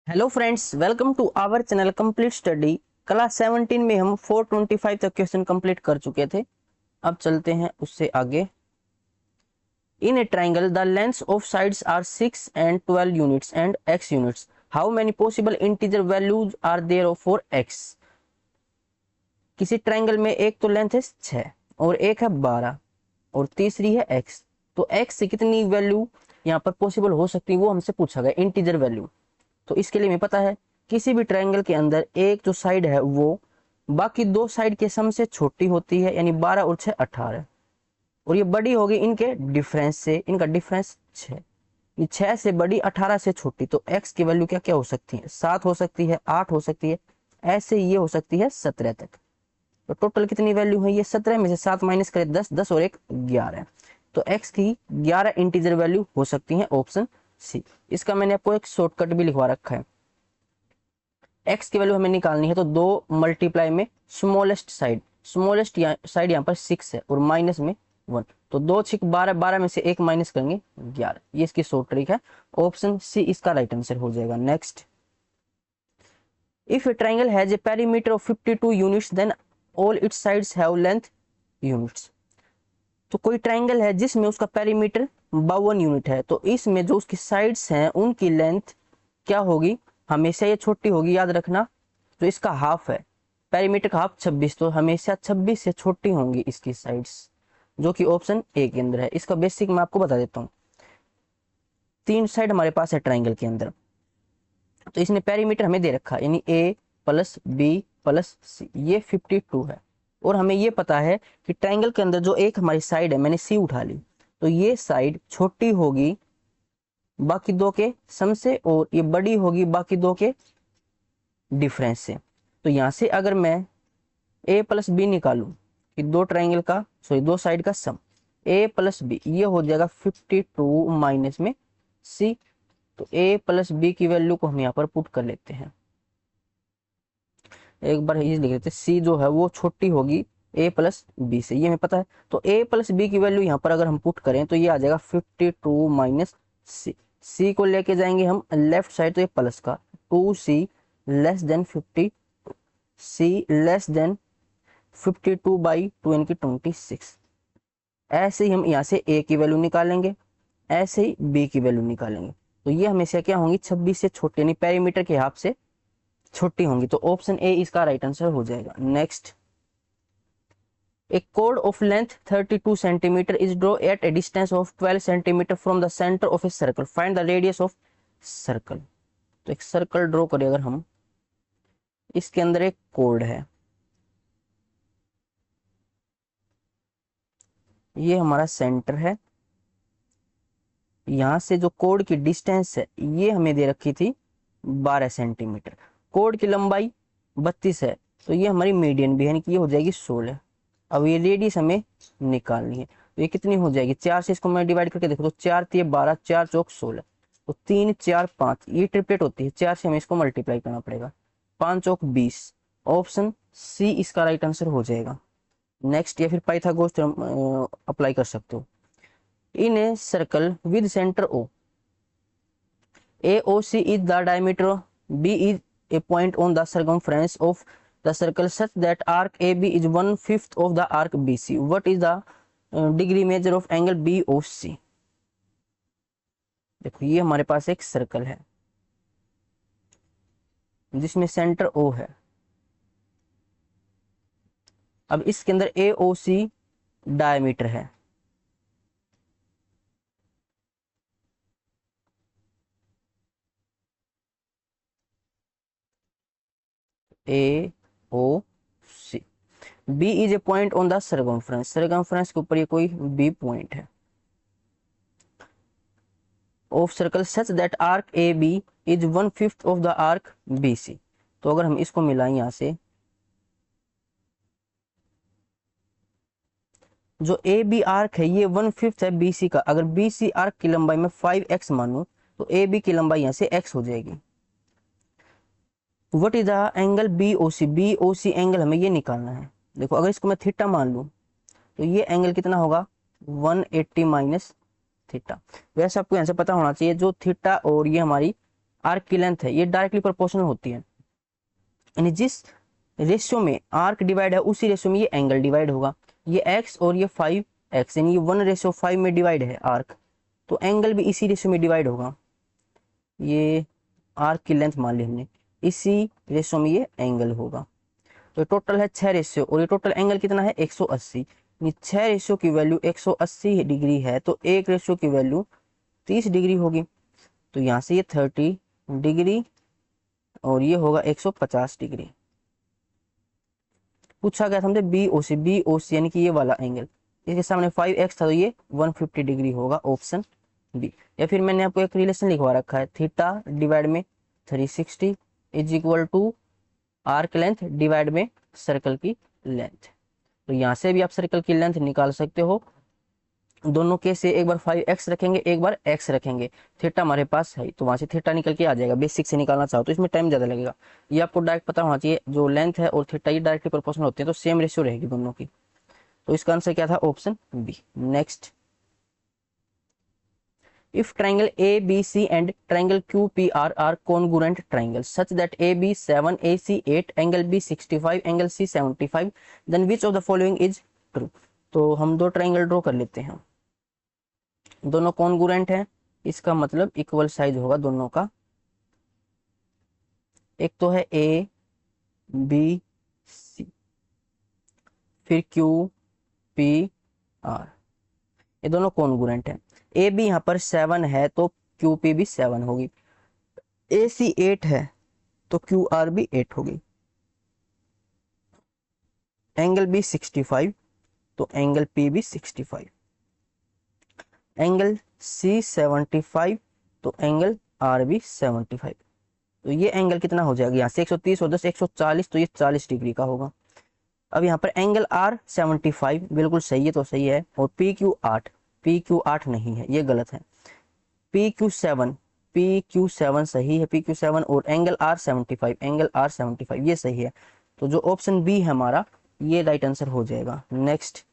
Hello friends, welcome to our channel complete study. Class 17 में हम 425 तक क्वेश्चन कंप्लीट कर चुके थे। अब चलते हैं उससे आगे। In a triangle the lengths of sides are 6 and 12 units and x units. How many possible integer values are there for x। किसी ट्राइंगल में एक तो लेंथ है 6 और एक है 12 और तीसरी है x। तो x से कितनी वैल्यू यहाँ पर पॉसिबल हो सकती है वो हमसे पूछा गया, इंटीजर वैल्यू। तो इसके लिए हमें पता है किसी भी ट्रायंगल के अंदर एक जो साइड है वो बाकी दो साइड के सम से छोटी होती है, यानी 12 और 6 18, और ये बड़ी होगी इनके डिफरेंस से। इनका डिफरेंस 6, ये 6 से बड़ी 18 से छोटी। तो x की वैल्यू क्या क्या हो सकती है? 7 हो सकती है, 8 हो सकती है, ऐसे ये हो सकती है 17 तक। तो टोटल कितनी वैल्यू है? ये 17 में से 7 माइनस करें 10, 10 और 1 11। तो x की 11 इंटीजर वैल्यू हो सकती है, ऑप्शन सी। इसका मैंने आपको एक शॉर्टकट भी लिखवा रखा है। x की वैल्यू हमें निकालनी है तो 2 मल्टीप्लाई में स्मॉलेस्ट साइड, स्मॉलेस्ट साइड यहाँ पर 6 है और माइनस में 1। तो 2 6 12, 12 में से 1 माइनस करेंगे 11। ये इसकी शॉर्ट ट्रिक है, ऑप्शन सी इसका राइट आंसर हो जाएगा। Next, if a triangle has a perimeter of 52 units then all its sides have length units. तो कोई ट्राइंगल है जिसमें उसका पेरीमीटर 52 यूनिट है, तो इसमें जो उसकी साइड्स हैं उनकी लेंथ क्या होगी? हमेशा ये छोटी होगी, याद रखना। जो इसका हाफ है, पेरीमीटर का हाफ 26, तो हमेशा 26 से छोटी होंगी इसकी साइड्स, जो कि ऑप्शन ए के अंदर है। इसका बेसिक मैं आपको बता देता हूँ। 3 साइड हमारे पास है ट्राइंगल के अंदर, तो इसने पेरीमीटर हमें दे रखा है, यानी ए प्लस बी प्लस सी, ये 52 है। और हमें ये पता है कि ट्राइंगल के अंदर जो एक हमारी साइड है, मैंने सी उठा ली, तो ये साइड छोटी होगी बाकी दो के सम से और ये बड़ी होगी बाकी दो के डिफरेंस से। तो यहां से अगर मैं a प्लस बी निकालूं कि दो ट्राइंगल का, सॉरी दो साइड का सम, a प्लस बी, ये हो जाएगा 52 माइनस में c। तो a प्लस बी की वैल्यू को हम यहाँ पर पुट कर लेते हैं। एक बार ये लिख लेते हैं, c जो है वो छोटी होगी a प्लस बी से, ये हमें पता है। तो a प्लस बी की वैल्यू यहाँ पर अगर हम पुट करें तो ये आ जाएगा 52 माइनस सी। सी को लेके जाएंगे हम लेफ्ट साइड, तो ये प्लस का 2c less than 50, C less than 52 by 2 यानी कि 26। ऐसे ही हम यहाँ से a की वैल्यू निकालेंगे, ऐसे ही b की वैल्यू निकालेंगे। तो ये हमेशा क्या होंगी? 26 से छोटी, यानी पेरीमीटर के हाफ से छोटी होंगी। तो ऑप्शन ए इसका राइट आंसर हो जाएगा। Next, a chord of length 32 centimeter is drawn at a distance of 12 centimeter from the center of a circle. Find the radius of circle. तो एक सर्कल ड्रॉ करें अगर हम, इसके अंदर एक कोड है, ये हमारा सेंटर है। यहां से जो कोड की डिस्टेंस है ये हमें दे रखी थी 12 सेंटीमीटर। कोड की लंबाई 32 है, तो ये हमारी मीडियन भी है, यानी कि ये हो जाएगी 16। अब ये रेडियस हमें निकालनी है, तो ये कितनी हो जाएगी? 4 से इसको मैं डिवाइड करके देखो तो 4 3 12, 4 चौक 16, तो 3 4 5, ये ट्रिपलेट होती है, 4 से हमें इसको मल्टीप्लाई करना पड़ेगा, 5 चौक 20। ऑप्शन सी इसका राइट आंसर हो जाएगा। नेक्स्ट, या फिर पाइथागोरस थ्योरम अप्लाई कर सकते हो। In a circle with centre O, AOC is the diameter, B is a point on the circumference of the circle such that arc AB is 1/5 of the arc BC. What is the degree measure of angle BOC? देखो ये हमारे पास एक circle है जिसमें centre O है। अब इसके अंदर AOC डायमीटर है, AOC। B is a point on the circumference, circumference के ऊपर ये कोई B पॉइंट है of circle such that arc AB is 1/5 of the arc BC। तो अगर हम इसको मिलाएं यहां से, जो AB आर्क है ये 1/5 है BC का। अगर BC आर्क की लंबाई में 5x मानूं तो AB की लंबाई यहां से x हो जाएगी। What is the angle BOC? BOC angle हमें ये निकालना है। देखो अगर इसको मैं थीटा मान लूं तो ये एंगल कितना होगा? 180 माइनस थीटा। वैसे आपको यहाँ से पता होना चाहिए जो थीटा और ये हमारी आर्क की लेंथ है ये डायरेक्टली प्रोपोर्शनल होती है, यानी जिस रेशियो में आर्क डिवाइड है उसी रेशियो में ये एंगल डिवाइड होगा। ये x और ये 5x, यानी ये 1:5 में डिवाइड है आर्क, तो एंगल भी इसी रेशियो में डिवाइड होगा। ये आर्क की लेंथ मान ली हमने, इसी रेशियो में ये एंगल होगा। तो टोटल है 6 रेशियो और ये टोटल एंगल कितना है 180। 6 रेशियो की वैल्यू 180 डिग्री है तो एक रेशियो की वैल्यू 30 डिग्री होगी। तो यहाँ से ये 30 डिग्री और ये होगा 150 डिग्री। पूछा गया था हमसे बी ओ सी यानी कि ये वाला एंगल, इसके सामने 5x था तो ये 150 डिग्री होगा, ऑप्शन बी। या फिर मैंने आपको एक रिलेशन लिखवा रखा है, थीटा डिवाइड में 360 is equal to arc length divide में सर्कल की लेंथ। तो यहाँ से भी आप सर्कल की लेंथ निकाल सकते हो। दोनों केस से एक बार 5x रखेंगे एक बार x रखेंगे, थीटा हमारे पास है तो वहां से थीटा निकल के आ जाएगा। बेसिक से निकालना चाहो तो इसमें टाइम ज्यादा लगेगा, ये आपको डायरेक्ट पता होना चाहिए। जो लेंथ है और थीटा ये डायरेक्टली प्रोपोर्शनल होते हैं तो सेम रेशियो रहेगी दोनों की। तो इसका आंसर क्या था, option B. Next, if triangle ABC and triangle QPR are congruent triangles such that AB 7 AC 8 angle B 65 angle C 75 then which of the following is true। तो हम दो ट्राइंगल ड्रॉ कर लेते हैं, दोनों कॉन्ग्रुएंट हैं, इसका मतलब इक्वल साइज होगा दोनों का। एक तो है ए बी सी, फिर क्यू पी आर, ये दोनों कॉन्ग्रुएंट हैं। ए बी यहाँ पर 7 है तो क्यू पी भी 7 होगी, ए सी 8 है तो क्यू आर भी 8 होगी, एंगल बी 65 तो एंगल पी भी 65, एंगल सी 75 तो एंगल आर भी 75। तो ये एंगल कितना हो जाएगा, यहाँ से 130 और 10 140 तो ये 40 डिग्री का होगा। अब यहाँ पर एंगल आर 75 बिल्कुल सही है तो सही है, और पी क्यू 8 नहीं है, ये गलत है। पी क्यू 7 सही है, पी क्यू 7 और एंगल आर 75 ये सही है। तो जो ऑप्शन बी है हमारा ये राइट आंसर हो जाएगा। Next,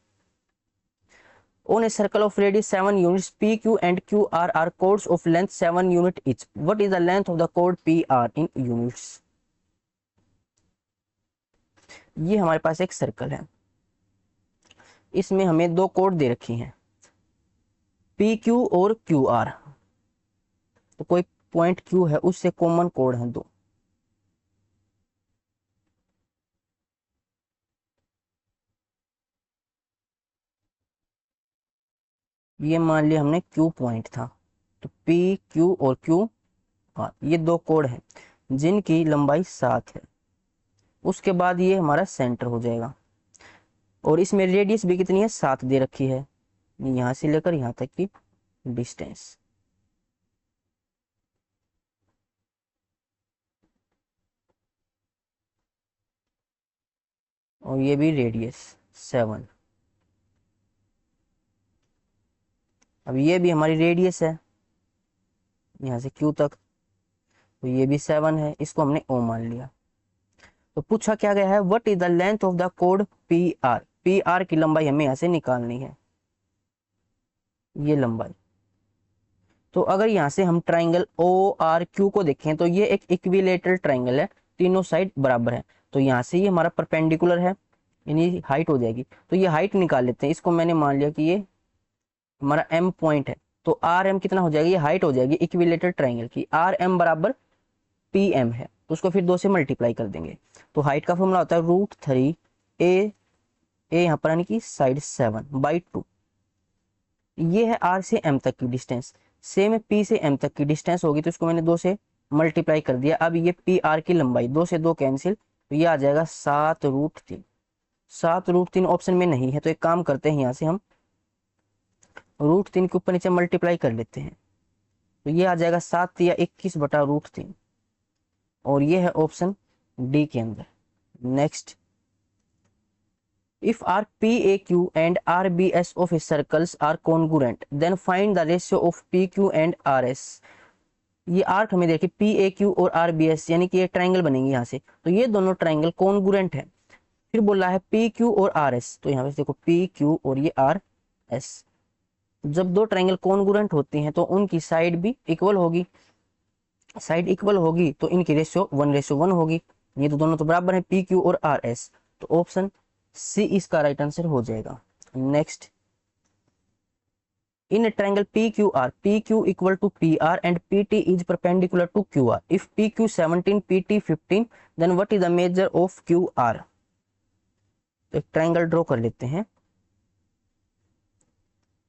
on a circle of radius 7 units PQ and QR are chords of length 7 unit each. What is the length of the chord PR in units? ये हमारे पास एक सर्कल है, इसमें हमें दो कोड दे रखी हैं PQ और QR। तो कोई पॉइंट Q है उससे कॉमन कोड है दो, ये मान लिया हमने Q पॉइंट था। तो PQ और QR ये दो कोड हैं जिनकी लंबाई 7 है। उसके बाद ये हमारा सेंटर हो जाएगा और इसमें रेडियस भी कितनी है 7 दे रखी है, यहां से लेकर यहां तक की डिस्टेंस। और ये भी रेडियस 7। अब ये भी हमारी रेडियस है यहां से Q तक, तो ये भी 7 है, इसको हमने O मान लिया। तो पूछा क्या गया है, what is the length of the code PR की लंबाई हमें यहां से निकालनी है, ये लंबाई। तो अगर यहां से हम ट्राइंगल ORQ को देखें तो ये एक इक्विलेटरल ट्राइंगल है, तीनों साइड बराबर है। तो यहाँ से ये हमारा परपेंडिकुलर है, यानी हाइट हो जाएगी। तो ये हाइट निकाल लेते हैं, इसको मैंने मान लिया कि ये हमारा M पॉइंट है, तो RM कितना हो जाएगी, ये हाइट हो जाएगी इक्विलेटरल ट्राइंगल की, RM बराबर PM है, तो उसको फिर 2 से मल्टीप्लाई कर देंगे। तो हाइट का फॉर्मूला होता है √3 ए यहाँ पर यानी कि साइड 7/2। ये है R से M तक की डिस्टेंस, सेम P से M तक की डिस्टेंस होगी, तो इसको मैंने 2 से मल्टीप्लाई कर दिया। अब ये PR की लंबाई 2 से 2 कैंसिल, तो ये आ जाएगा 7√3। 7√3 ऑप्शन में नहीं है, तो एक काम करते हैं यहाँ से हम √3 के ऊपर नीचे मल्टीप्लाई कर लेते हैं, तो ये आ जाएगा 7 या 21/√3, और ये है ऑप्शन डी के अंदर। Next, if arc PAQ and RBS of a circles are congruent then find the ratio of PQ and RS। ये आर्क हमें देखिए PAQ और RBS यानी कि ये ट्राइंगल बनेंगे यहाँ से, तो ये दोनों ट्राइंगल कॉन्ग्रुएंट है। फिर बोल रहा है PQ और RS, तो यहाँ पे देखो PQ और ये RS, जब दो ट्राइंगल कॉन्ग्रुएंट होती हैं तो उनकी साइड भी इक्वल होगी। साइड इक्वल होगी तो इनकी रेशियो 1:1 होगी। ये तो दोनों तो बराबर है, पी क्यू और आर एस, तो ऑप्शन सी इसका राइट आंसर हो जाएगा। Next, in a triangle PQR, PQ equal to PR and PT is perpendicular to QR. If PQ 17, PT 15, then what is the measure of QR? एक triangle draw कर लेते हैं।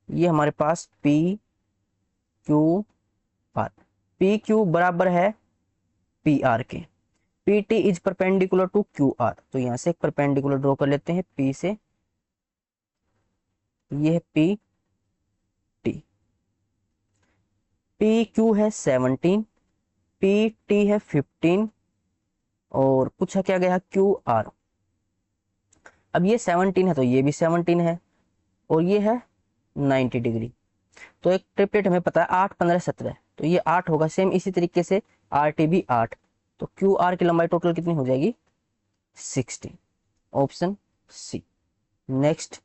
ये हमारे पास PQR, PQ बराबर है PR के, PT is perpendicular to QR, तो यहां से एक परपेंडिकुलर ड्रॉ कर लेते हैं P से, ये है PT, PQ है 17, PT है 15 और पूछा क्या गया QR। अब ये 17 है तो ये भी 17 है और ये है 90 डिग्री, तो एक ट्रिपलेट हमें पता है 8, 15, 17, तो ये 8 होगा। सेम इसी तरीके से RT भी 8, तो QR की लंबाई टोटल कितनी हो जाएगी 60, option C. Next,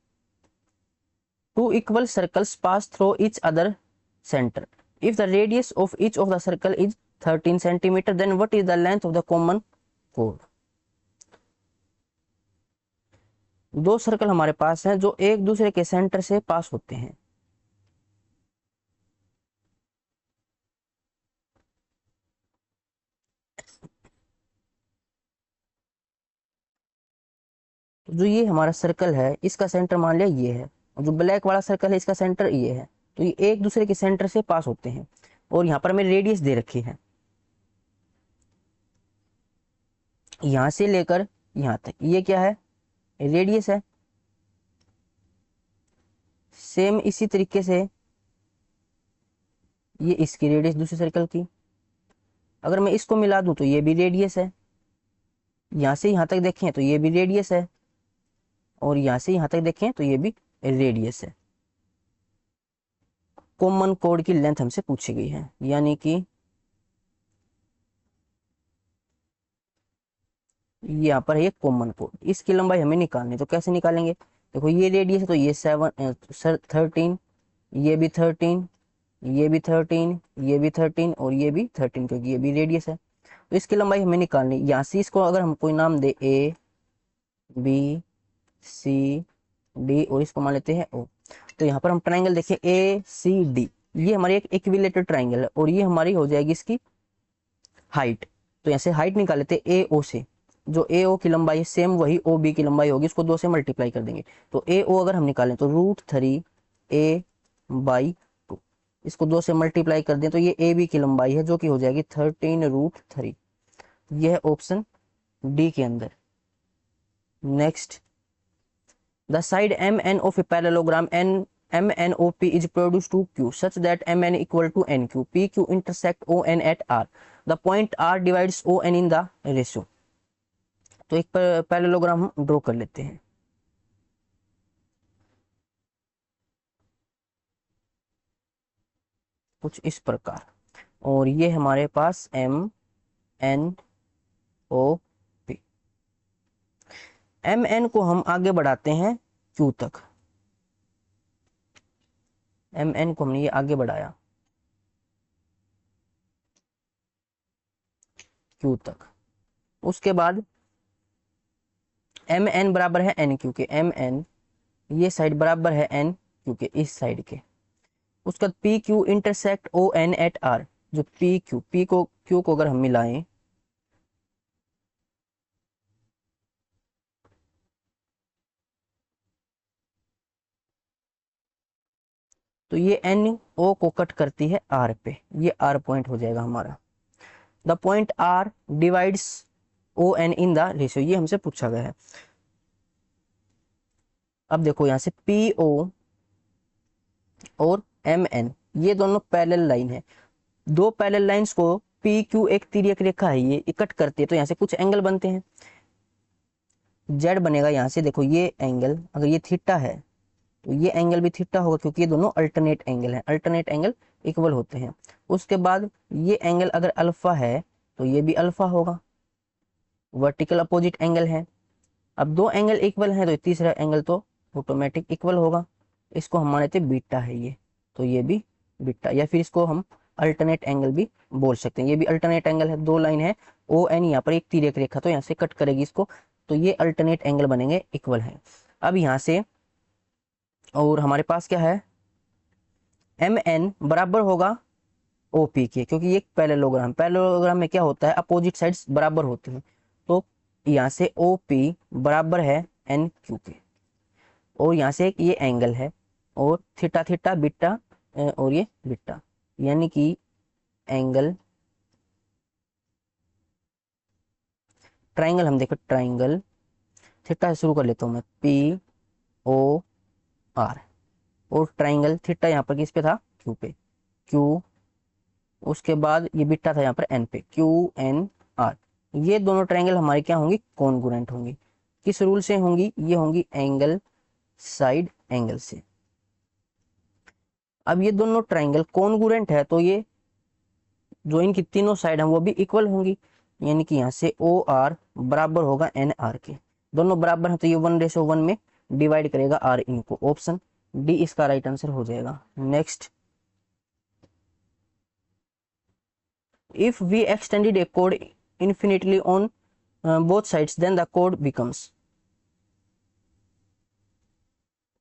two equal circles pass through each other centre, if the radius of each of the circle is 13 centimetre, then what is the length of the common कोड। दो circle हमारे पास हैं जो एक दूसरे के सेंटर से पास होते हैं, तो जो ये हमारा सर्कल है इसका सेंटर मान लिया ये है, और जो ब्लैक वाला सर्कल है इसका सेंटर ये है, तो ये एक दूसरे के सेंटर से पास होते हैं। और यहाँ पर हमें रेडियस दे रखी है, यहां से लेकर यहां तक, ये क्या है रेडियस है। सेम इसी तरीके से ये इसकी रेडियस दूसरे सर्कल की, अगर मैं इसको मिला दूं तो ये भी रेडियस है, यहां से यहां तक देखें तो ये भी रेडियस है, और यहां से यहां तक देखें तो ये भी रेडियस है। कॉमन कोड की लेंथ हमसे पूछी गई है, यानी कि यहाँ पर है कॉमन कोड, इसकी लंबाई हमें निकालनी, तो कैसे निकालेंगे, देखो ये रेडियस है तो ये 13, ये भी 13, ये भी 13, ये भी 13 और ये भी 13, क्योंकि ये भी रेडियस है, तो इसकी लंबाई हमें निकालनी। यहाँ से इसको अगर हम कोई नाम दे A B C D और इसको मान लेते हैं O, तो यहाँ पर हम ट्राइंगल देखिए ACD, ये हमारी एक इक्विलेटरल ट्राइंगल है और ये हमारी हो जाएगी इसकी हाइट, तो यहाँ से हाइट निकाल लेते हैं AO से, जो AO की लंबाई है सेम वही OB की लंबाई होगी, उसको 2 से मल्टीप्लाई कर देंगे, तो AO अगर हम निकालें तो √3A/2, इसको 2 से मल्टीप्लाई कर दें तो ये AB की लंबाई है जो कि हो जाएगी 13√3, यह है ऑप्शन डी के अंदर। Next, the side MN of a parallelogram MNOP is produced to Q such that MN equal to NQ, PQ intersect ON at R, the point R divides ON in the ratio। तो एक parallelogram हम draw कर लेते हैं, कुछ इस प्रकार, और ये हमारे पास MNOP, MN को हम आगे बढ़ाते हैं Q तक, MN को हमने ये आगे बढ़ाया Q तक, उसके बाद MN बराबर है NQ के, MN ये साइड बराबर है NQ के इस साइड के, उसका PQ intersect ON at R, जो PQ P को Q को अगर हम मिलाएं तो ये NO को कट करती है R पे, ये R पॉइंट हो जाएगा हमारा। The point R divides ON in the ratio, ये हमसे पूछा गया है। अब देखो यहां से PO और MN ये दोनों पैरेलल लाइन है, दो पैरेलल लाइंस को PQ एक तिर्यक रेखा है ये कट करती है, तो यहां से कुछ एंगल बनते हैं, Z बनेगा यहाँ से, देखो ये एंगल अगर ये थीटा है तो ये एंगल भी थीटा होगा, क्योंकि ये दोनों अल्टरनेट एंगल हैं, अल्टरनेट एंगल इक्वल होते हैं। उसके बाद ये एंगल अगर अल्फा है तो ये भी अल्फा होगा, वर्टिकल अपोजिट एंगल है। अब दो एंगल इक्वल हैं तो तीसरा एंगल तो ऑटोमेटिक इक्वल होगा, इसको हम मानते बीटा है ये, तो ये भी बीटा, या फिर इसको हम अल्टरनेट एंगल भी बोल सकते हैं। ये भी अल्टरनेट एंगल है, दो लाइन है ओ एन, यहाँ पर एक तिर्यक रेखा तो यहाँ से कट करेगी इसको, तो ये अल्टरनेट एंगल बनेंगे, इक्वल है। अब यहाँ से और हमारे पास क्या है, एम एन बराबर होगा ओ पी के, क्योंकि ये पैरेललोग्राम, पैरेललोग्राम में क्या होता है, अपोजिट साइड्स बराबर होती हैं। तो यहाँ से ओ पी बराबर है एन क्यू के, और यहाँ से एक ये एंगल है, और थीटा थीटा बीटा और ये बीटा, यानी कि एंगल ट्राइंगल, हम देखो ट्राइंगल थीटा से शुरू कर लेता हूँ मैं, पी ओ आर, और ट्राइंगल थीटा यहाँ पर किस पे था, क्यू पे, क्यू, उसके बाद ये बीटा था यहाँ पर एन पे, क्यू एन आर। ये दोनों ट्राइंगल हमारी क्या होंगी, कॉन्ग्रुएंट होंगी। किस रूल से होंगी, ये होंगी एंगल साइड एंगल से। अब ये दोनों ट्राइंगल कॉन्ग्रुएंट है, तो ये जो इनकी तीनों साइड है वो भी इक्वल होंगी, यानी कि यहाँ से ओ आर बराबर होगा एन आर के, दोनों बराबर है तो ये 1:1 में डिवाइड करेगा आर इनको, ऑप्शन डी इसका राइट आंसर हो जाएगा। Next, if we extended a chord infinitely on both sides then the chord becomes,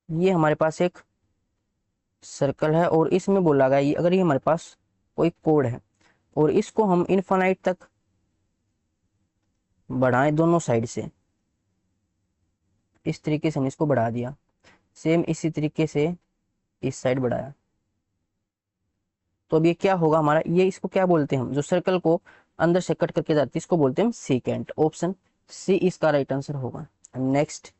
ये हमारे पास एक सर्कल है और इसमें बोला गया ये अगर ये हमारे पास कोई कोड है और इसको हम इनफाइनाइट तक बढ़ाएं दोनों साइड से, इस तरीके से हमने इसको बढ़ा दिया, सेम इसी तरीके से इस साइड बढ़ाया, तो अब ये क्या होगा हमारा, ये इसको क्या बोलते हैं हम, जो सर्कल को अंदर से कट करके जाती है इसको बोलते हैं हम सीकेंट, ऑप्शन सी इसका राइट आंसर होगा। Next,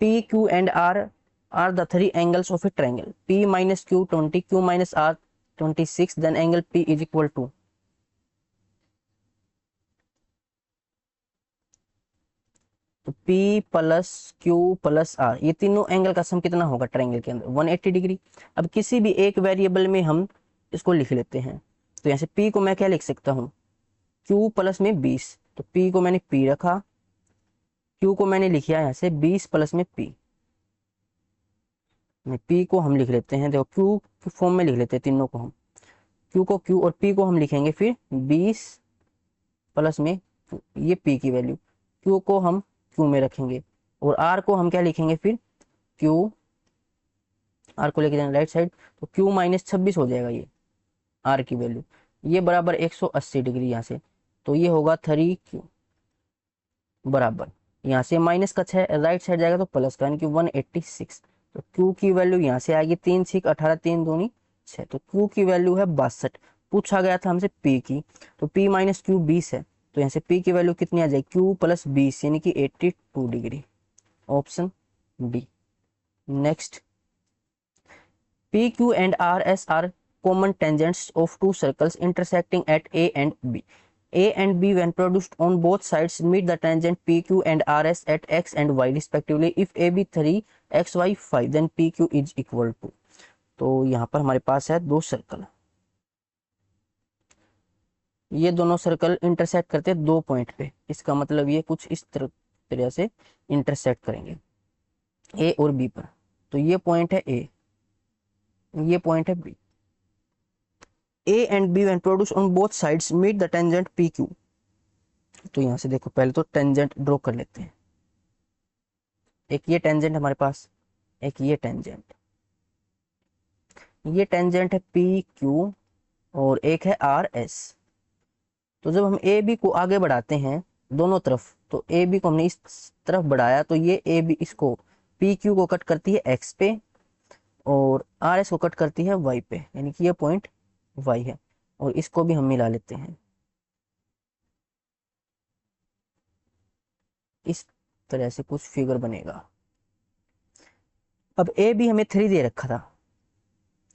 P Q and R are the three angles of a triangle, P minus Q 20, Q minus R 26, then angle P is equal to, तो P plus Q plus R, ये तीनों angle का सम कितना होगा triangle के अंदर, 180 degree. अब किसी भी एक वेरिएबल में हम इसको लिख लेते हैं, तो यहाँ से P को मैं क्या लिख सकता हूँ, Q प्लस में 20, तो P को मैंने P रखा, Q को मैंने लिखा यहाँ से 20 प्लस में P, P को हम लिख लेते हैं, देखो Q फॉर्म में लिख लेते हैं तीनों को हम, Q को Q और P को हम लिखेंगे फिर 20 प्लस में ये P की वैल्यू, Q को हम Q में रखेंगे और R को हम क्या लिखेंगे फिर Q, R को लेके जाना राइट साइड, तो Q माइनस 26 हो जाएगा ये R की वैल्यू, ये बराबर 180 डिग्री यहाँ से, तो ये होगा 3Q बराबर, यहाँ से माइनस का 6 राइट साइड जाएगा तो प्लस का, यानी कि 186, तो Q की वैल्यू यहाँ से आएगी 3 6 18 3 दूनी 6, तो Q की वैल्यू है 62, पूछा गया था हमसे P की, तो P माइनस Q 20 है, तो यहाँ से P की वैल्यू कितनी आ जाएगी, Q प्लस 20 यानी कि 82 degree, option D. Next, P Q and R S are common tangents of two circles intersecting at A and B. A and B when produced on both sides meet the tangent PQ and RS at X and Y respectively. If AB 3, XY 5 then PQ is equal to, तो यहाँ पर हमारे पास है दो circle, ये दोनों circle intersect करते हैं दो पॉइंट पे, इसका मतलब ये कुछ इस तरह से इंटरसेक्ट करेंगे ए और बी पर, तो ये पॉइंट है ए, ये पॉइंट है B, A and B when produced on both sides meet the tangent PQ, तो यहां से देखो पहले तो टेंजेंट ड्रॉ कर लेते हैं, एक ये टेंजेंट हमारे पास, एक ये टेंजेंट, ये टेंजेंट है PQ और एक है RS, तो जब हम AB को आगे बढ़ाते हैं दोनों तरफ, तो AB को हमने इस तरफ बढ़ाया तो ये AB इसको PQ को कट करती है X पे और RS को कट करती है Y पे, यानी कि ये पॉइंट Y है, और इसको भी हम मिला लेते हैं, इस तरह से कुछ फिगर बनेगा। अब ए बी हमें 3 दे रखा था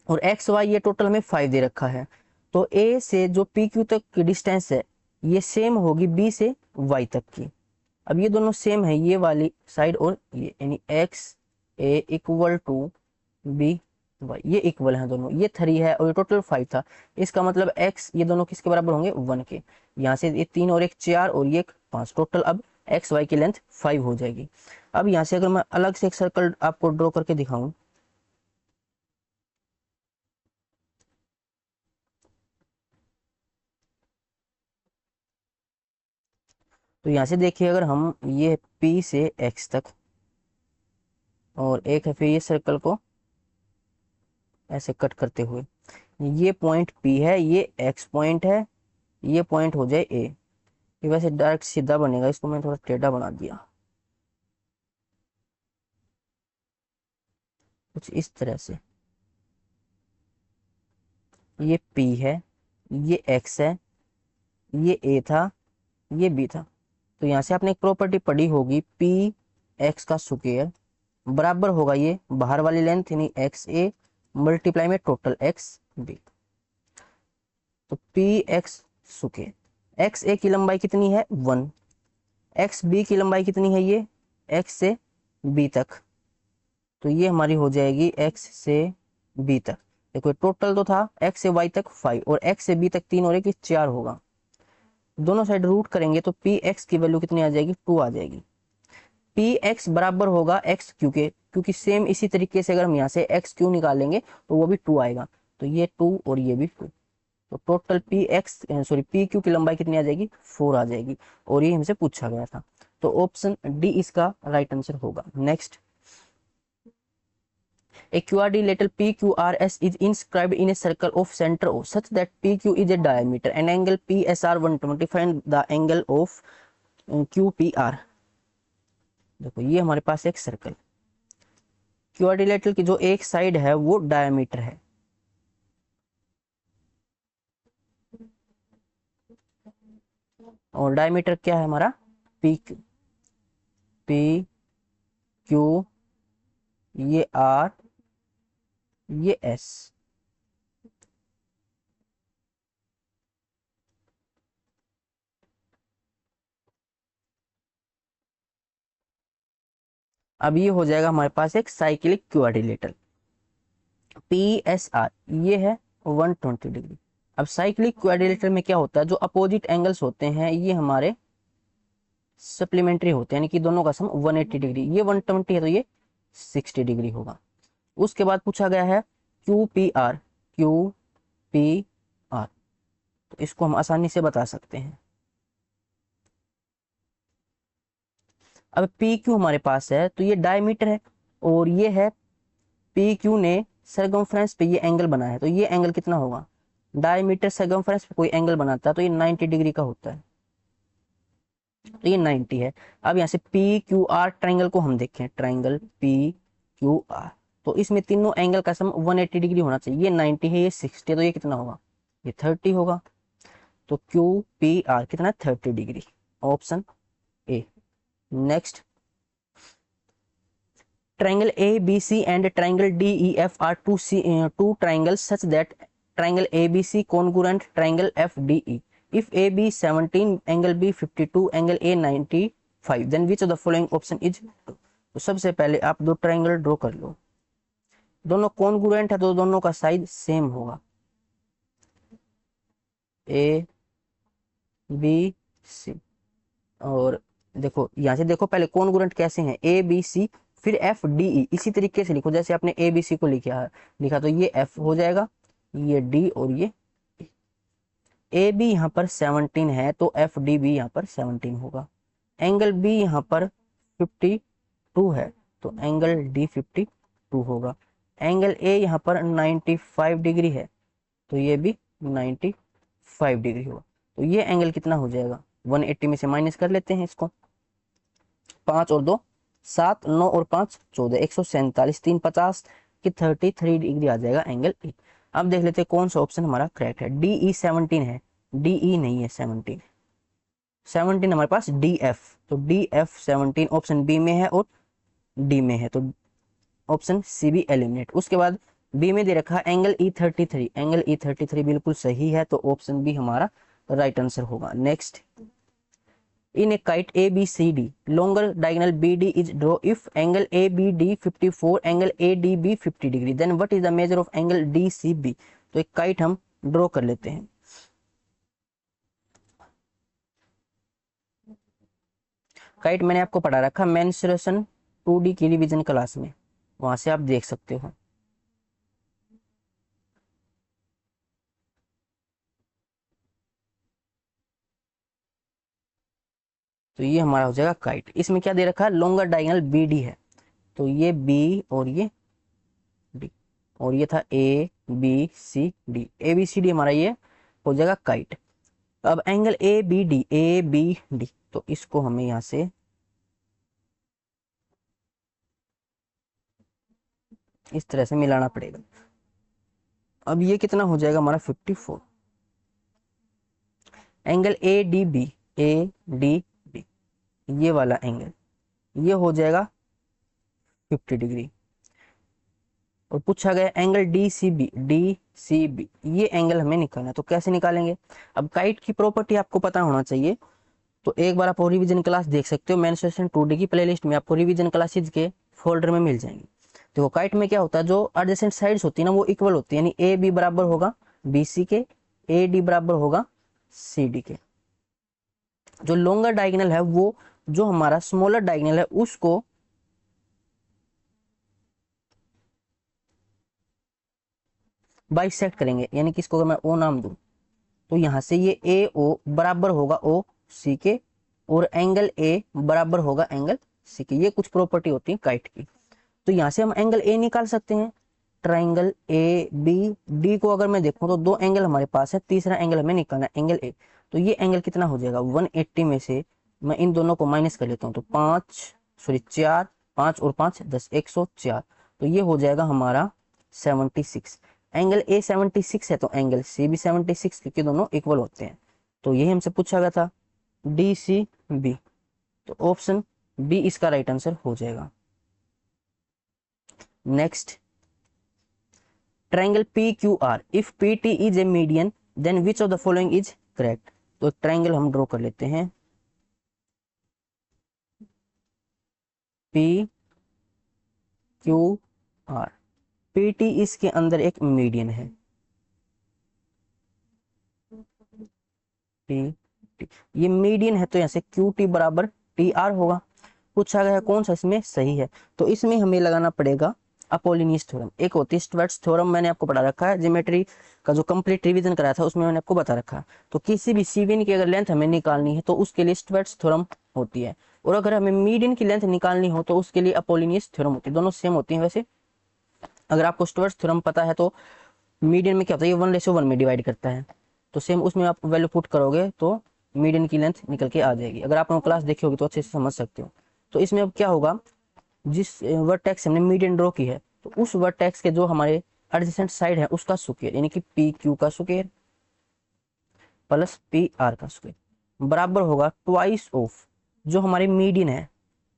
और एक्स वाई ये टोटल हमें 5 दे रखा है, तो ए से जो पी क्यू तक की डिस्टेंस है ये सेम होगी बी से वाई तक की। अब ये दोनों सेम है, ये वाली साइड और ये, यानी x a equal to b y, ये इक्वल है दोनों, ये 3 है और ये टोटल 5 था, इसका मतलब x ये दोनों किसके बराबर होंगे 1 के, यहाँ से ये 3 और 1 4 और ये 5, टोटल अब एक्स वाई की लेंथ 5 हो जाएगी। अब यहाँ से अगर मैं अलग से एक सर्कल आपको ड्रॉ करके दिखाऊं, तो यहाँ से देखिए, अगर हम ये P से X तक, और एक है फिर ये सर्कल को ऐसे कट करते हुए, ये पॉइंट P है, ये X पॉइंट है, ये पॉइंट हो जाए A। ये वैसे डायरेक्ट सीधा बनेगा, इसको मैं थोड़ा टेढ़ा बना दिया कुछ इस तरह से। ये P है, ये X है, ये A था, ये B था। तो यहाँ से आपने एक प्रॉपर्टी पढ़ी होगी, पी एक्स का स्क्वायर बराबर होगा ये बाहर वाली लेंथ यानी एक्स ए मल्टीप्लाई में टोटल एक्स बी। तो पी एक्स स्क्वायर, एक्स ए की लंबाई कितनी है 1, एक्स बी की लंबाई कितनी है ये एक्स से बी तक, तो ये हमारी हो जाएगी एक्स से बी तक। देखो टोटल तो था एक्स से वाई तक 5 और एक्स से बी तक 3 और 4 होगा। दोनों साइड रूट करेंगे तो पी एक्स की वैल्यू कितनी आ जाएगी 2 आ जाएगी। पी एक्स बराबर होगा एक्स क्यू के, क्योंकि सेम इसी तरीके से अगर हम यहाँ से एक्स क्यू निकालेंगे तो वो भी 2 आएगा, तो ये 2 और ये भी 2। तो total P x sorry P Q की लंबाई कितनी आ जाएगी 4 आ जाएगी, और ये हमसे पूछा गया था। तो ऑप्शन डी इसका राइट आंसर होगा। Next, a quadrilateral PQRS is inscribed in a circle of center O such that PQ is a diameter and angle PSR 125 and the angle of QPR। देखो ये हमारे पास एक सर्कल, क्वाड्रिलेटरल की जो एक side है वो डायमीटर है, और डायमीटर क्या है हमारा पी क्यू, पी क्यू, ये आर, ये एस। अब ये हो जाएगा हमारे पास एक cyclic quadrilateral. P S R ये है 120 डिग्री। अब साइक्लिक क्वाड्रिलेटरल में क्या होता है, जो अपोजिट एंगल्स होते हैं ये हमारे सप्लीमेंट्री होते हैं, यानी कि दोनों का सम 180 डिग्री। ये 120 है तो ये 60 डिग्री होगा। उसके बाद पूछा गया है Q P R, Q P R, तो इसको हम आसानी से बता सकते हैं। अब पी क्यू हमारे पास है तो ये डायमीटर है, और ये है पी क्यू ने सरकमफ्रेंस पे ये एंगल बना है, तो ये एंगल कितना होगा, डायमीटर सरकमफ्रेंस पे कोई एंगल बनाता है तो ये 90 डिग्री का होता है, तो ये 90 है। अब यहाँ से पी क्यू आर ट्राइंगल को हम देखें, ट्राइंगल पी क्यू आर, तो इसमें तीनों एंगल का सम 180 डिग्री होना चाहिए। ये 90 है, ये 60 है, तो ये कितना होगा, ये 30 होगा। तो क्यू पी आर कितना 30 degree, option A. Next, triangle ABC and triangle DEF are two triangles such that triangle ABC congruent triangle FDE. If AB 17, angle B 52, angle A 95, then which of the following option is true? तो सबसे पहले आप दो triangle draw कर लो, दोनों congruent है तो दोनों का साइज सेम होगा, ए बी सी। और देखो यहाँ से देखो पहले कॉन्ग्रुएंट कैसे हैं, ए बी सी फिर एफ डी ई, इसी तरीके से लिखो जैसे आपने ए बी सी को लिखा तो ये एफ हो जाएगा, ये डी और ये ए बी यहाँ पर 17 है तो एफ डी भी यहाँ पर 17 होगा। एंगल बी यहाँ पर 52 है तो एंगल डी 52 होगा। एंगल ए यहाँ पर 95 डिग्री है तो ये भी 95 डिग्री होगा। तो ये एंगल कितना हो जाएगा, 180 में से माइनस कर लेते हैं इसको, 5 और 2 7, 9 और 5 14, 147, 3 50 की 33 डिग्री आ जाएगा एंगल ए। अब देख लेते हैं कौन सा ऑप्शन हमारा करेक्ट है। डी ई 17 है, डी ई नहीं है 17, 17 हमारे पास डी एफ, तो डी एफ 17 ऑप्शन बी में है और डी में है, तो ऑप्शन सी भी एलिमिनेट। उसके बाद बी में दे रखा एंगल ई 33, एंगल ई 33 बिल्कुल सही है तो ऑप्शन बी हमारा राइट आंसर होगा। Next, in a kite ABCD longer diagonal BD is draw if angle ABD 54, angle ADB 50 degree, then what is the measure of angle DCB। तो एक kite हम draw कर लेते हैं। काइट मैंने आपको पढ़ा रखा मेंसुरेशन 2D की रिवीजन क्लास में, वहां से आप देख सकते हो। तो ये हमारा हो जाएगा काइट। इसमें क्या दे रखा है, लॉन्गर डायगोनल बी डी है, तो ये बी और ये डी, और ये था A B C D, A B C D हमारा ये हो जाएगा काइट। अब angle A B D, A B D, तो इसको हमें यहां से इस तरह से मिलाना पड़ेगा। अब ये कितना हो जाएगा हमारा 54। Angle A D B, A D B, ये वाला एंगल ये हो जाएगा 50 डिग्री। और पूछा गया angle D C B, D C B, ये एंगल हमें निकालना है, तो कैसे निकालेंगे। अब काइट की प्रॉपर्टी आपको पता होना चाहिए, तो एक बार आप रिवीजन क्लास देख सकते हो, मेंसुरेशन 2D की प्लेलिस्ट में आपको रिवीजन क्लासेज के फोल्डर में मिल जाएंगे। देखो काइट में क्या होता है, जो एडजेसेंट साइड्स होती है ना वो इक्वल होती है, यानी ए बी बराबर होगा बी सी के, ए डी बराबर होगा सी डी के। जो लॉन्गर डायगोनल है वो जो हमारा स्मॉलर डायगोनल है उसको बाइसेक्ट करेंगे, यानी कि इसको अगर मैं ओ नाम दूं तो यहां से ये ए ओ बराबर होगा ओ सी के, और एंगल ए बराबर होगा एंगल सी के। ये कुछ प्रॉपर्टी होती है काइट की। तो यहां से हम एंगल ए निकाल सकते हैं। ट्राइंगल ए बी डी को अगर मैं देखूं तो दो एंगल हमारे पास है, तीसरा एंगल हमें निकालना है एंगल ए। तो ये एंगल कितना हो जाएगा 180 में से मैं इन दोनों को माइनस कर लेता हूं, तो 4, 5 और 5 10, 104। तो ये हो जाएगा हमारा 76। एंगल ए 76 है तो एंगल सी भी 76, क्योंकि दोनों इक्वल होते हैं। तो यही हमसे पूछा गया था डी सी बी, तो ऑप्शन बी इसका राइट आंसर हो जाएगा। Next, triangle P Q R, if P T is a median then which of the following is correct. तो एक ट्राइंगल हम ड्रॉ कर लेते हैं, P Q R, P T इसके अंदर एक मीडियन है, टी टी ये मीडियन है, तो यहां से क्यू टी बराबर टी आर होगा। पूछा गया कौन सा इसमें सही है, तो इसमें हमें लगाना पड़ेगा अपोलिनियस थ्योरम। एक होती है स्टुअर्ट्स थ्योरम, मैंने आपको पढ़ा रखा है, ज्योमेट्री का जो कंप्लीट रिवीजन कराया था उसमें मैंने आपको बता रखा है। तो किसी भी सीविन की अगर लेंथ हमें निकालनी है तो उसके लिए स्टुअर्ट्स थ्योरम होती है, और अगर हमें मीडियन की लेंथ निकालनी हो तो उसके लिए अपोलिनियस थ्योरम होती है। दोनों सेम होती है वैसे। अगर आपको स्टुअर्ट्स थ्योरम पता है तो मीडियन में क्या होता है, ये 1:1 में डिवाइड करता है, तो सेम उसमें आप वैल्यू पुट करोगे तो मीडियन की लेंथ निकल के आ जाएगी। अगर आप क्लास देखी होगी तो अच्छे से समझ सकते हो। तो इसमें अब क्या होगा, जिस वर्टेक्स हमने मीडियन ड्रॉ की है तो उस वर्टेक्स के जो हमारे एडजेसेंट साइड है उसका स्क्वायर, यानी कि पी क्यू का स्क्वायर प्लस पी आर का स्क्वायर बराबर होगा ट्वाइस ऑफ जो हमारे मीडियन है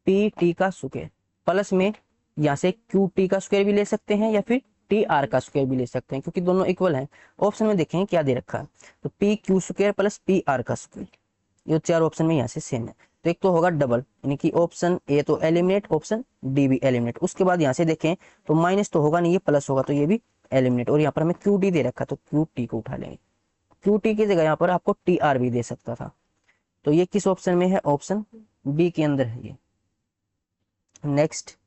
पी टी का स्क्वायर, प्लस में यहाँ से क्यू टी का स्क्वायर भी ले सकते हैं या फिर टी आर का स्क्वायर भी ले सकते हैं, क्योंकि दोनों इक्वल हैं। ऑप्शन में देखें क्या दे रखा है, तो P Q square plus P R का स्क्वायर, ये चार ऑप्शन में यहाँ से सेम है। तो एक तो होगा डबल, यानी कि ऑप्शन ए तो एलिमिनेट, ऑप्शन डी भी एलिमिनेट। उसके बाद यहाँ से देखें तो माइनस तो होगा नहीं, ये प्लस होगा, तो ये भी एलिमिनेट। और यहाँ पर हमें क्यू डी दे रखा है तो क्यू टी को उठा लेंगे, क्यू टी की जगह यहाँ पर आपको टी आर भी दे सकता था। तो ये किस ऑप्शन में है, ऑप्शन बी के अंदर है ये। Next,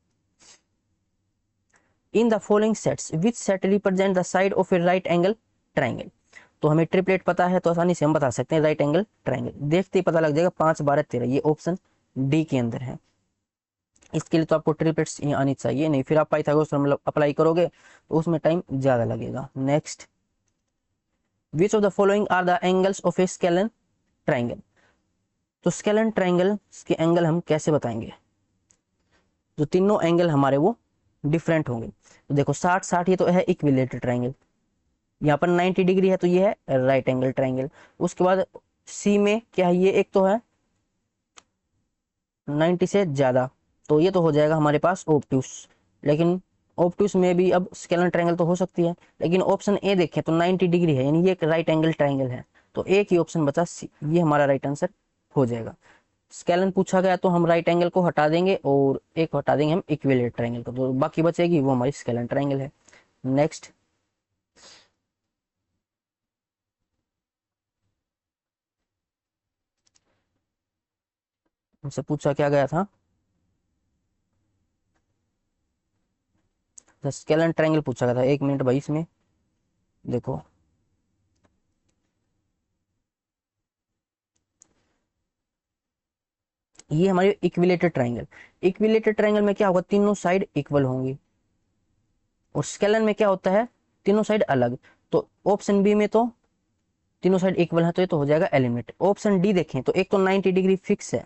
in the following sets which set represent the side of A right angle triangle. तो हमें ट्रिपलेट पता है तो आसानी से हम बता सकते हैं राइट एंगल ट्राइंगल, देखते ही पता लग जाएगा 5 12 13, ये ऑप्शन डी के अंदर है। इसके लिए तो आपको ट्रिपलेट्स आनी चाहिए, नहीं फिर आप पाइथागोरस थ्योरम अप्लाई करोगे तो उसमें टाइम ज्यादा लगेगा। Next, which of the following are the angles of a scalene triangle. तो स्केलन ट्राइंगल के एंगल हम कैसे बताएंगे, जो तीनों एंगल हमारे वो डिफरेंट होंगे। तो देखो 60 60 ये तो है इक्विलेटरल ट्राइंगल, यहाँ पर 90 डिग्री है तो ये है राइट एंगल ट्राइंगल। उसके बाद सी में क्या है, ये एक तो है 90 से ज्यादा, तो ये तो हो जाएगा हमारे पास ऑब्ट्यूस। लेकिन ऑब्ट्यूस में भी अब स्केलन ट्राइंगल तो हो सकती है, लेकिन ऑप्शन ए देखें तो 90 डिग्री है, यानी ये एक राइट एंगल ट्राइंगल है। तो एक ही ऑप्शन बचा सी, ये हमारा राइट आंसर हो जाएगा। स्केलन पूछा गया तो हम राइट एंगल को हटा देंगे और एक हटा देंगे हम इक्विलेटरल ट्राइंगल को, तो बाकी बचेगी वो हमारी स्केलन ट्राइंगल है। नेक्स्ट, हमसे पूछा क्या गया था, स्केलन ट्राइंगल पूछा गया था। 1 मिनट भाई, इसमें देखो ये हमारी इक्विलेटरल ट्राइंगल। इक्विलेटरल ट्राइंगल में क्या होगा, तीनों साइड इक्वल होंगी। और स्केलन में क्या होता है, तीनों साइड अलग। तो ऑप्शन बी में तो तीनों साइड इक्वल है, तो ये तो हो जाएगा एलिमिनेट। ऑप्शन डी देखें तो एक तो 90 डिग्री फिक्स है,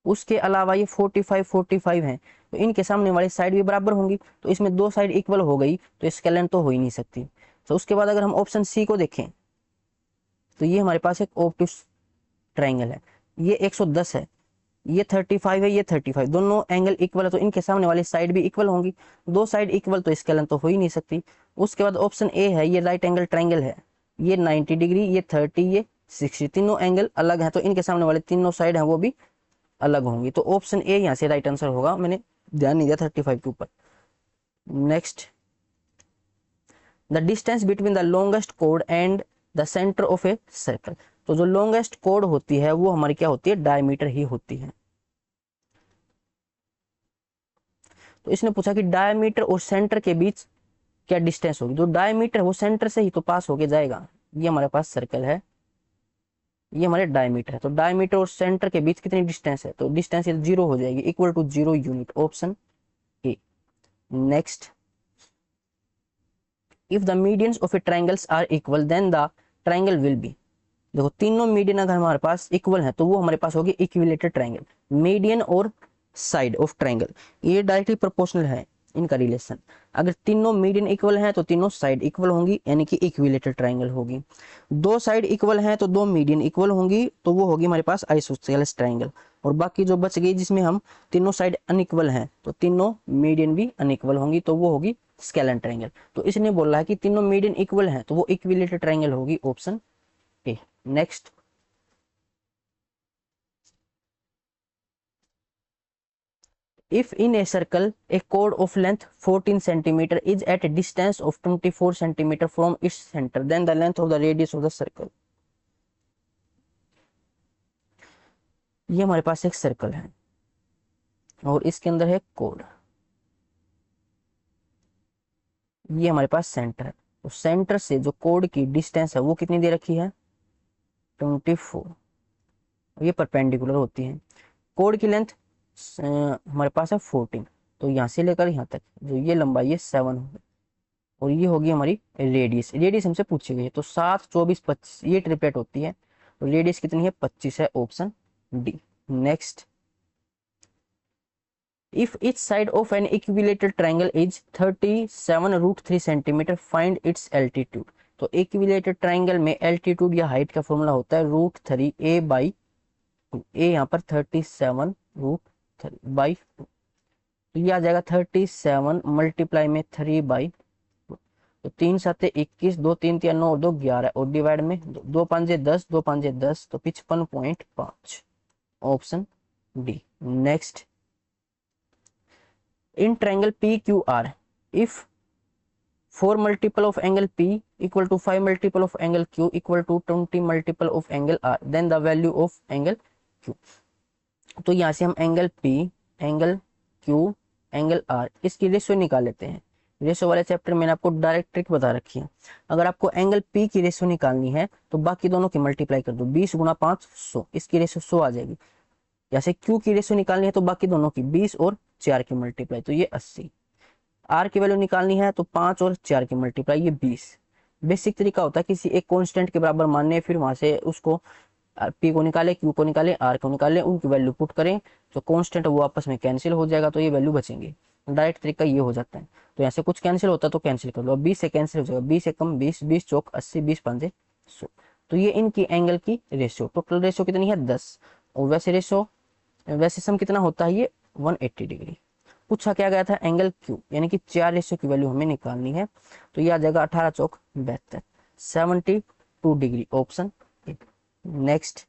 उसके अलावा ये 45 है, तो इनके सामने वाली साइड भी बराबर होंगी, तो इसमें दो साइड इक्वल हो गई, तो स्केलन तो हो ही नहीं सकती। तो उसके बाद अगर हम ऑप्शन सी को देखें तो ये हमारे पास एक ऑब्टूस ट्राइंगल है, ये 110 है, ये 35 है, ये 35, दोनों एंगल इक्वल है, तो इनके सामने वाली साइड भी इक्वल होंगी, दो साइड इक्वल तो स्केलन तो हो ही नहीं सकती। उसके बाद ऑप्शन ए है, ये राइट एंगल ट्राइंगल है, ये 90 डिग्री, ये 30, ये 60, तीनों एंगल अलग है, तो इनके सामने वाले तीनों साइड है वो भी अलग होंगी। तो ऑप्शन ए यहाँ से राइट आंसर होगा, मैंने ध्यान नहीं दिया 35 के ऊपर। Next, the distance between the longest code and the centre of a circle. तो जो लॉन्गेस्ट कोड होती है वो हमारी क्या होती है, डायमीटर ही होती है। तो इसने पूछा कि डायमीटर और सेंटर के बीच क्या डिस्टेंस होगी। जो डायमीटर है वो सेंटर से ही तो पास होके जाएगा। ये हमारे पास सर्कल है, ये हमारे डायमीटर है, तो डायमीटर और सेंटर के बीच कितनी डिस्टेंस है, तो डिस्टेंस ये 0 हो जाएगी, equal to 0 unit, option A. Next, if the medians of a triangles are equal then the triangle will be. देखो तीनों मीडियन अगर हमारे पास इक्वल है तो वो हमारे पास होगी इक्विलेटरल ट्राइंगल। मीडियन और साइड ऑफ ट्राइंगल ये डायरेक्टली प्रोपोर्शनल है इनका रिलेशन। अगर तीनों मीडियन इक्वल हैं तो तीनों साइड इक्वल होंगी, यानी कि इक्विलेटरल ट्राइंगल होगी। दो साइड इक्वल हैं तो दो मीडियन इक्वल होंगी, तो वो होगी हमारे पास आइसोसेलेस ट्राइंगल। और बाकी जो बच गई जिसमें हम तीनों साइड अनइक्वल हैं तो तीनों मीडियन भी अनइक्वल होंगी, तो वो होगी स्केलन ट्राइंगल। तो इसने बोला है कि तीनों मीडियन इक्वल हैं तो वो इक्विलेटरल ट्राइंगल होगी, option A. Next, if in a circle a chord of length 14 centimeter is at a distance of 24 centimeter from its center, then the length of the radius of the circle। ये हमारे पास एक circle है और इसके अंदर है code, ये हमारे पास सेंटर है। तो सेंटर से जो कोड की डिस्टेंस है वो कितनी दे रखी है, 24, ये परपेंडिकुलर होती है। कोड की लेंथ हमारे पास है 14, तो यहाँ से लेकर यहाँ तक जो ये लंबाई है 7 होगी, और ये होगी हमारी रेडियस। रेडियस हमसे पूछी गई है, तो 7, 24, 25 ये ट्रिपलेट होती है, तो रेडियस कितनी है, 25 है, option D. Next, if each side of an equilateral triangle is 37√3 centimetre, find its altitude. तो इक्विलेटरल ट्राइंगल में एल्टीट्यूड या हाइट का फॉर्मूला होता है √3 a बाई 2। ए यहाँ पर 37√3/2, तो ये आ जाएगा 37 मल्टीप्लाई में 3/2, तो 3 7 21, 2 3 3 9 2 11, और डिवाइड में 2 5 10, 2 5 10, तो 55.5, option D. Next, in triangle PQR, if 4 multiple of angle P equal to 5 multiple of angle Q equal to 20 multiple of angle R, then the value of angle Q। तो यहाँ से हम angle P, angle Q, angle R इसकी ratio निकाल लेते हैं। Ratio वाले chapter मैंने आपको डायरेक्ट ट्रिक बता रखी है। अगर आपको एंगल P की रेशियो निकालनी है तो बाकी दोनों की मल्टीप्लाई कर दो, 20 गुना 5 100, इसकी रेशियो 100 आ जाएगी। जैसे Q की रेशियो निकालनी है तो बाकी दोनों की 20 और 4 की मल्टीप्लाई, तो ये 80। R की वैल्यू निकालनी है तो 5 और 4 की मल्टीप्लाई, ये 20। बेसिक तरीका होता है किसी एक कांस्टेंट के बराबर मानने, फिर वहां से उसको P को निकाले, Q को निकाले, R को निकाले, उनकी वैल्यू पुट करें, तो कांस्टेंट वो आपस में कैंसिल हो जाएगा, तो ये वैल्यू बचेंगे। डायरेक्ट तरीका ये हो जाता है। तो यहाँ से कुछ कैंसिल होता है तो कैंसिल कर लो, 20 से कैंसिल हो जाएगा, 20 से कम 20, 20 चौक 80, 20 5 100। तो ये इनकी एंगल की रेशियो, टोटल रेशियो कितनी है 10, और वैसे सम कितना होता है ये 180 डिग्री। पूछा क्या गया था एंगल Q, यानी कि 4 रेशियो की वैल्यू हमें निकालनी है, तो ये आ जाएगा 18 चौक 72, 72 degree, option A. Next,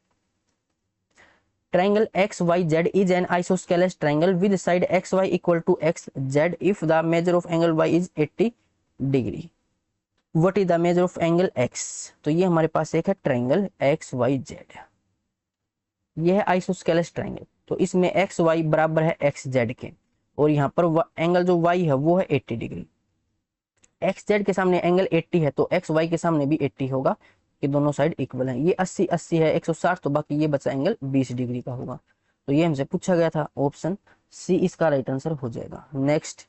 triangle XYZ is an isosceles triangle with side XY equal to XZ if the measure of angle Y is 80 degree, what is the measure of angle X। तो ये हमारे पास एक है triangle XYZ, ये है isosceles triangle, तो इसमें XY बराबर है XZ के, और यहाँ पर एंगल जो Y है वो है 80 डिग्री। XZ के सामने एंगल 80 है तो XY के सामने भी 80 होगा, कि दोनों साइड इक्वल है। ये 80 80 है 160, तो बाकी ये बचा एंगल 20 डिग्री का होगा। तो ये हमसे पूछा गया था, ऑप्शन सी इसका राइट आंसर हो जाएगा। नेक्स्ट,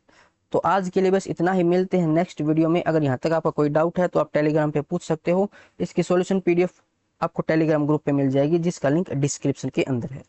तो आज के लिए बस इतना ही, मिलते हैं नेक्स्ट वीडियो में। अगर यहाँ तक आपका कोई डाउट है तो आप टेलीग्राम पे पूछ सकते हो। इसकी सॉल्यूशन पीडीएफ आपको टेलीग्राम ग्रुप पे मिल जाएगी, जिसका लिंक डिस्क्रिप्शन के अंदर है।